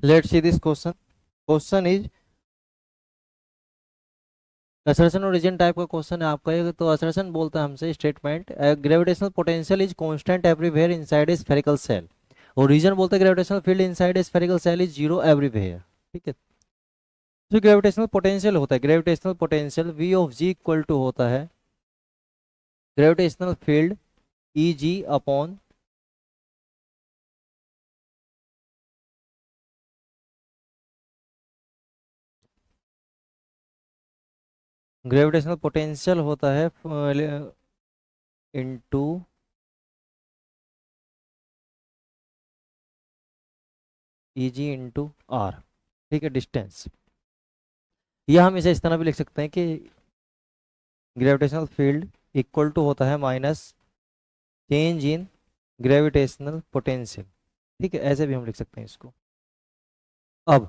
Let's see this question. Question is assertion origin type का question है आपका ये. तो असर्शन बोलता है हमसे statement gravitational potential is constant everywhere inside a spherical shell. और रीजन बोलता है gravitational field inside a spherical shell is zero everywhere. ठीक है. जो ग्रेविटेशनल पोटेंशियल होता है, gravitational potential V of G equal to होता है gravitational field E G upon gravitational potential होता है इनटू ई जी इंटू आर. ठीक है, डिस्टेंस. या हम इसे इस तरह भी लिख सकते हैं कि ग्रेविटेशनल फील्ड इक्वल टू होता है minus change in gravitational potential. ठीक है, ऐसे भी हम लिख सकते हैं इसको. अब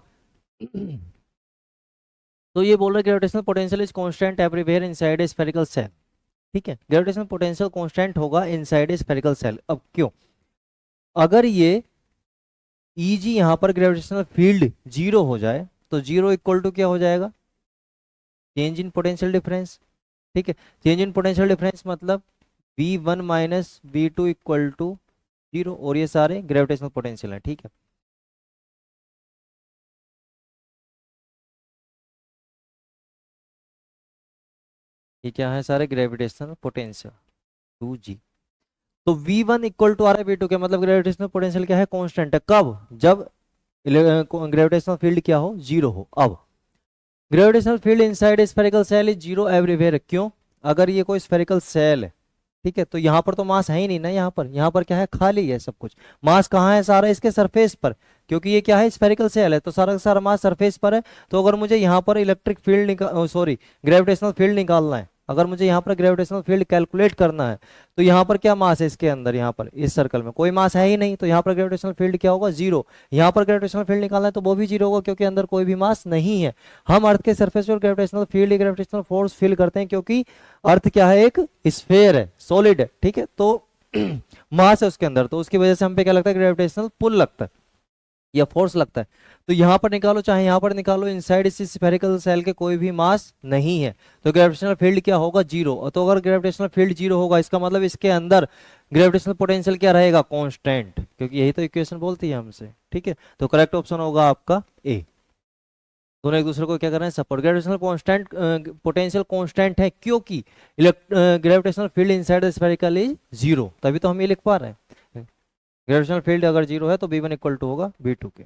तो ये बोल रहे gravitational potential is constant everywhere inside a spherical cell. ठीक है, ग्रेविटेशनल पोटेंशियल कांस्टेंट होगा इनसाइड ए स्फेरिकल सेल. अब क्यों? अगर ये ई जी यहाँ पर ग्रेविटेशनल फील्ड जीरो हो जाए तो जीरो इक्वल टू क्या हो जाएगा? Change in potential difference. ठीक है, चेंज इन पोटेंशियल डिफरेंस मतलब V1 minus V2 equal to zero. और ये सारे ग्रेविटेशनल पोटेंशियल है. ठीक है, ये क्या है? सारे ग्रेविटेशनल पोटेंशियल 2G. तो V1 इक्वल टू आ रहा है V2 के, मतलब ग्रेविटेशनल पोटेंशियल क्या है? कांस्टेंट है. कब? जब ग्रेविटेशनल फील्ड क्या हो? जीरो हो. अब gravitational field inside spherical shell is zero everywhere. क्यों? अगर ये कोई स्फेरिकल सेल है, ठीक है, तो यहाँ पर तो मास है ही नहीं ना. यहाँ पर क्या है? खाली है सब कुछ. मास कहाँ है? सारा इसके सरफेस पर. क्योंकि ये क्या है? स्फेरिकल सेल है, तो सारा का सारा मास सरफेस पर है. तो अगर मुझे यहाँ पर electric field sorry gravitational field निकालना है, अगर मुझे यहाँ पर ग्रेविटेशनल फील्ड कैलकुलेट करना है, तो यहाँ पर क्या मास है? इसके अंदर यहाँ पर इस सर्कल में कोई मास है ही नहीं, तो यहाँ पर ग्रेविटेशनल फील्ड क्या होगा? जीरो. यहाँ पर ग्रेविटेशनल फील्ड निकालना है तो वो भी जीरो होगा, क्योंकि अंदर कोई भी मास नहीं है. हम अर्थ के सरफेस पर gravitational field gravitational force feel करते हैं, क्योंकि अर्थ क्या है? एक स्फेयर है, सॉलिड है. ठीक है, तो मास है उसके अंदर, तो उसकी वजह से हम पे क्या लगता है? ग्रेविटेशनल पुल लगता है या फोर्स लगता है. तो यहां पर निकालो चाहे यहां पर निकालो, इनसाइड इस स्फेरिकल सेल के कोई भी मास नहीं है, तो ग्रेविटेशनल फील्ड क्या होगा? जीरो. तो अगर ग्रेविटेशनल फील्ड जीरो होगा, इसका मतलब इसके अंदर ग्रेविटेशनल पोटेंशियल क्या रहेगा? कांस्टेंट, क्योंकि यही तो इक्वेशन बोलती है हमसे. ठीक है, तो करेक्ट ऑप्शन होगा आपका ए. दोनों एक दूसरे को क्या कर रहे हैं? Support. Gravitational constant potential constant है क्योंकि gravitational field inside the spherical is zero, तभी तो हम ये लिख पा रहे हैं. ग्रेविटेशनल फील्ड अगर जीरो है तो V1 इक्वल टू होगा V2 के.